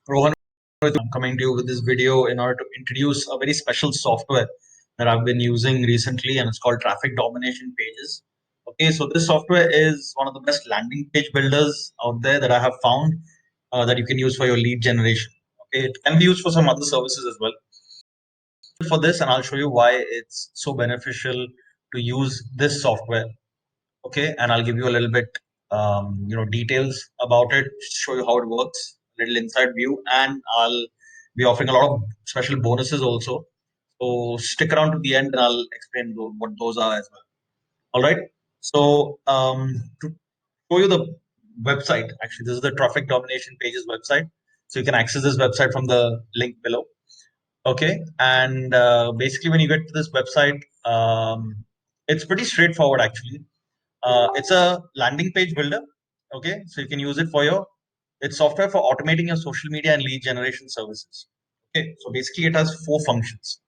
Rohan, I'm coming to you with this video in order to introduce a very special software that I've been using recently, and it's called Traffic Domination Pages. Okay, so this software is one of the best landing page builders out there that I have found that you can use for your lead generation. Okay, it can be used for some other services as well. For this, and I'll show you why it's so beneficial to use this software. Okay, and I'll give you a little bit details about it, show you how it works, little inside view, and I'll be offering a lot of special bonuses also. So stick around to the end and I'll explain what those are as well. All right, so to show you the website, actually this is the Traffic Domination Pages website, so you can access this website from the link below. Okay, and basically when you get to this website, it's pretty straightforward actually. It's a landing page builder. Okay, so you can use it for it's software for automating your social media and lead generation services. Okay, so basically it has four functions.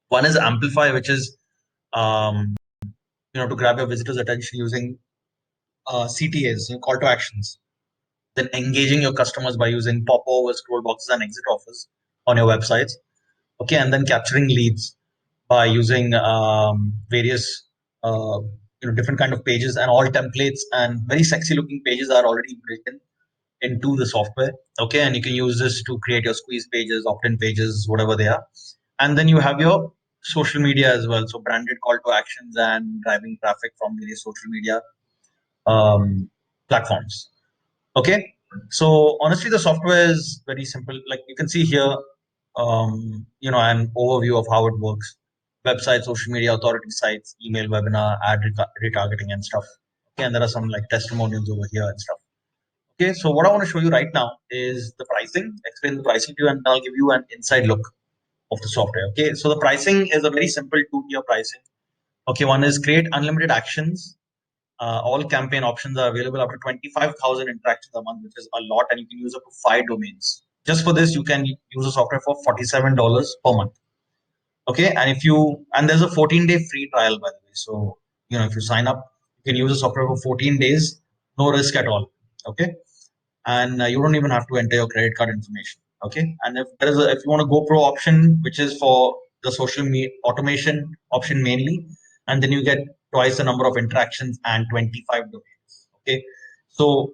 One is amplify, which is um, to grab your visitors' attention using CTAs, call to actions. Then engaging your customers by using popovers, scroll boxes, and exit offers on your websites. Okay, and then capturing leads by using various different kind of pages, and all templates and very sexy looking pages are already built into the software. Okay, and you can use this to create your squeeze pages, opt-in pages, whatever they are. And then you have your social media as well, so branded call to actions and driving traffic from various social media platforms. Okay, so honestly the software is very simple. Like you can see here, an overview of how it works: website, social media, authority sites, email, webinar, ad retargeting and stuff. Okay, and there are some like testimonials over here and stuff. Okay, so what I want to show you right now is the pricing, explain the pricing to you, and I'll give you an inside look of the software. Okay, so the pricing is a very simple two-tier pricing. Okay, one is create unlimited actions. All campaign options are available up to 25,000 interactions a month, which is a lot, and you can use up to 5 domains. Just for this, you can use the software for $47 per month. Okay, and there's a 14-day free trial, by the way. So if you sign up, you can use the software for 14 days, no risk at all. Okay, and you don't even have to enter your credit card information. Okay, and if you want a GoPro option, which is for the social media automation option mainly, and then you get twice the number of interactions and 25 domains. Okay, so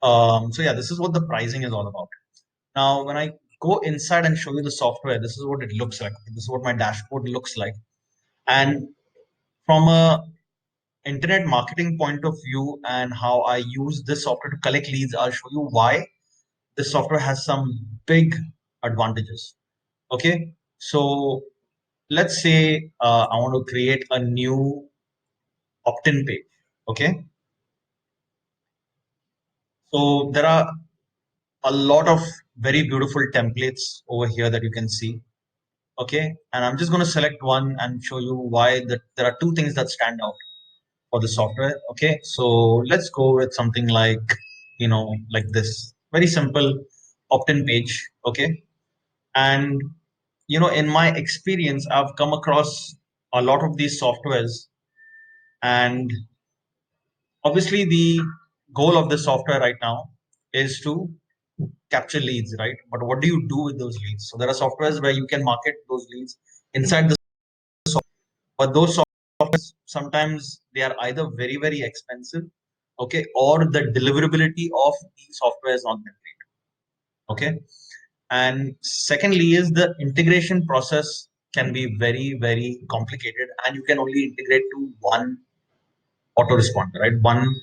yeah, this is what the pricing is all about. Now when I go inside and show you the software, this is what it looks like. This is what my dashboard looks like. And from a internet marketing point of view and how I use this software to collect leads, I'll show you why this software has some big advantages. Okay, so let's say I want to create a new opt-in page. Okay, so there are a lot of very beautiful templates over here that you can see. Okay, and I'm just going to select one and show you why there are two things that stand out for the software. Okay, so let's go with something like like this very simple opt-in page. Okay, and in my experience, I've come across a lot of these softwares, and obviously the goal of this software right now is to capture leads, right? But what do you do with those leads? So there are softwares where you can market those leads inside the software, but those softwares sometimes they are either very, very expensive, okay, or the deliverability of the software is not that great. Okay, and secondly is the integration process can be very, very complicated, and you can only integrate to one autoresponder, right? One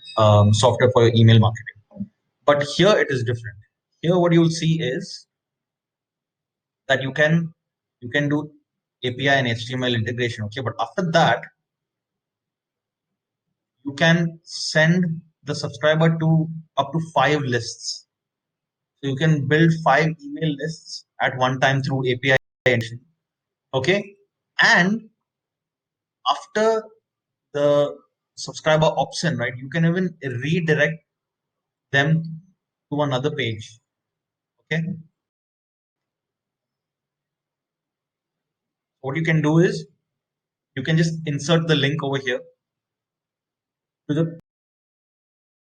software for your email marketing. But here it is different. Here what you'll see is that you can do API and HTML integration. Okay, but after that you can send the subscriber to up to 5 lists. So you can build 5 email lists at one time through API integration. Okay, and after the subscriber opts in, right, you can even redirect them to another page. Okay, what you can do is you can just insert the link over here to the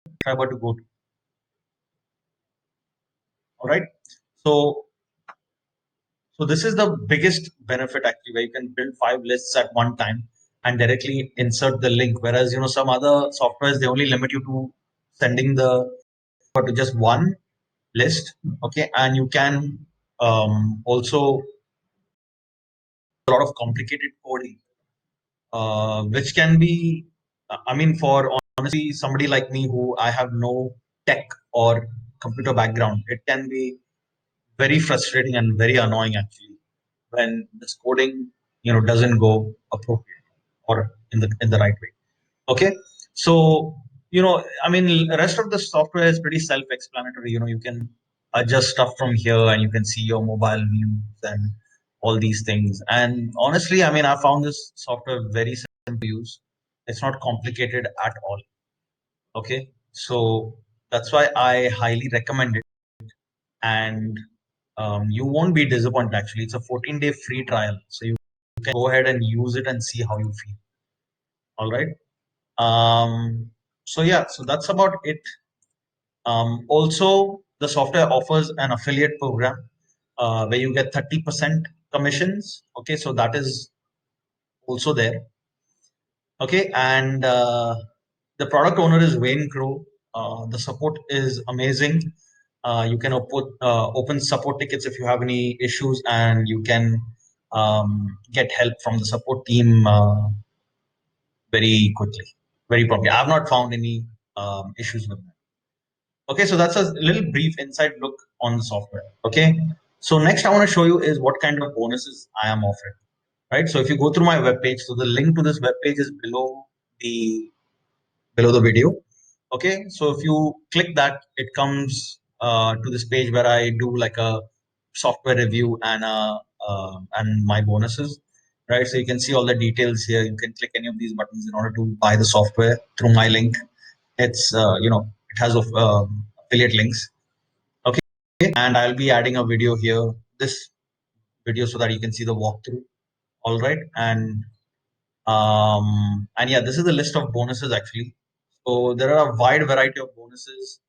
subscriber to go to. All right, So this is the biggest benefit actually, where you can build 5 lists at one time and directly insert the link. Whereas some other softwares, they only limit you to sending the to just one list. Okay, and you can also a lot of complicated coding, which can be, I mean, for honestly somebody like me who I have no tech or computer background, it can be very frustrating and very annoying actually when this coding doesn't go appropriate or in the right way. Okay, so I mean, the rest of the software is pretty self-explanatory. You can adjust stuff from here, and you can see your mobile views and all these things. And honestly, I mean, I found this software very simple to use. It's not complicated at all. Okay, so that's why I highly recommend it, and you won't be disappointed. Actually, it's a 14-day free trial, so you can go ahead and use it and see how you feel. All right. So yeah, so that's about it. Also, the software offers an affiliate program where you get 30% commissions. Okay, so that is also there. Okay, and the product owner is Wayne Crow. The support is amazing. You can open support tickets if you have any issues, and you can get help from the support team very quickly, very promptly. I have not found any issues with that. Okay, so that's a little brief inside look on the software. Okay, so next I want to show you is what kind of bonuses I am offering. Right, so if you go through my web page, so the link to this web page is the below the video. Okay, so if you click that, it comes to this page where I do like a software review and my bonuses. Right, so you can see all the details here. You can click any of these buttons in order to buy the software through my link. It's it has affiliate links. Okay, and I'll be adding a video here, this video, so that you can see the walkthrough. All right, and yeah, this is the list of bonuses actually. So there are a wide variety of bonuses.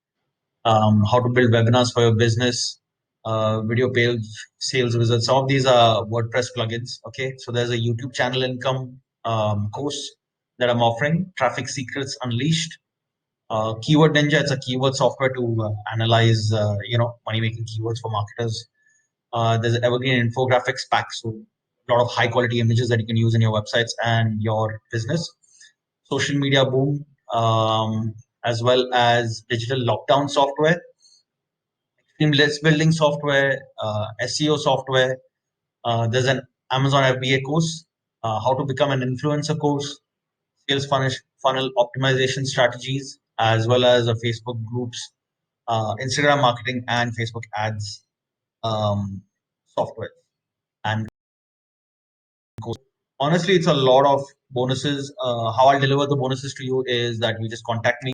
How to build webinars for your business, video page sales wizards. Some of these are WordPress plugins. Okay, so there's a YouTube channel income course that I'm offering. Traffic Secrets Unleashed. Keyword Ninja, it's a keyword software to analyze, money making keywords for marketers. There's an evergreen infographics pack, so a lot of high quality images that you can use in your websites and your business. Social media boom, as well as digital lockdown software, extreme list building software, SEO software. There's an Amazon FBA course, how to become an influencer course, sales funnel optimization strategies, as well as a Facebook groups, Instagram marketing, and Facebook ads software. And honestly, it's a lot of bonuses. How I'll deliver the bonuses to you is that you just contact me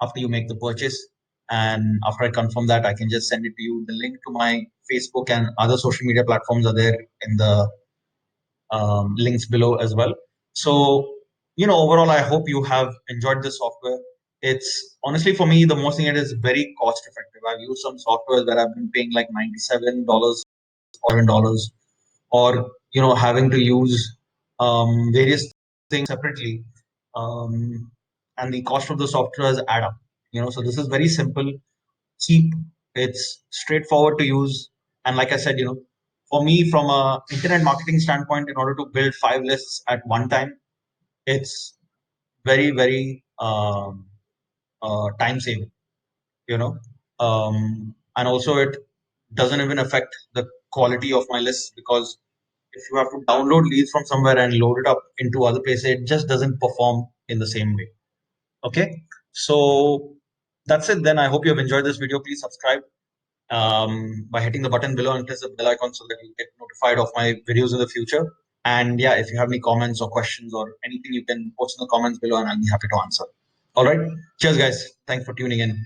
after you make the purchase, and after I confirm that, I can just send it to you. The link to my Facebook and other social media platforms are there in the links below as well. So, overall, I hope you have enjoyed this software. It's honestly, for me, the most thing, it is very cost effective. I've used some software that I've been paying like $97 or $7, or having to use various things separately, um, and the cost of the software has add up. So this is very simple, cheap, it's straightforward to use, and like I said, for me, from a internet marketing standpoint, in order to build 5 lists at one time, it's very, very time saving. you know and also it doesn't even affect the quality of my list, because if you have to download leads from somewhere and load it up into other places, it just doesn't perform in the same way. Okay, so that's it then. I hope you have enjoyed this video. Please subscribe by hitting the button below and press the bell icon so that you get notified of my videos in the future. And yeah, if you have any comments or questions or anything, you can post in the comments below and I'll be happy to answer. All right, cheers guys, thanks for tuning in.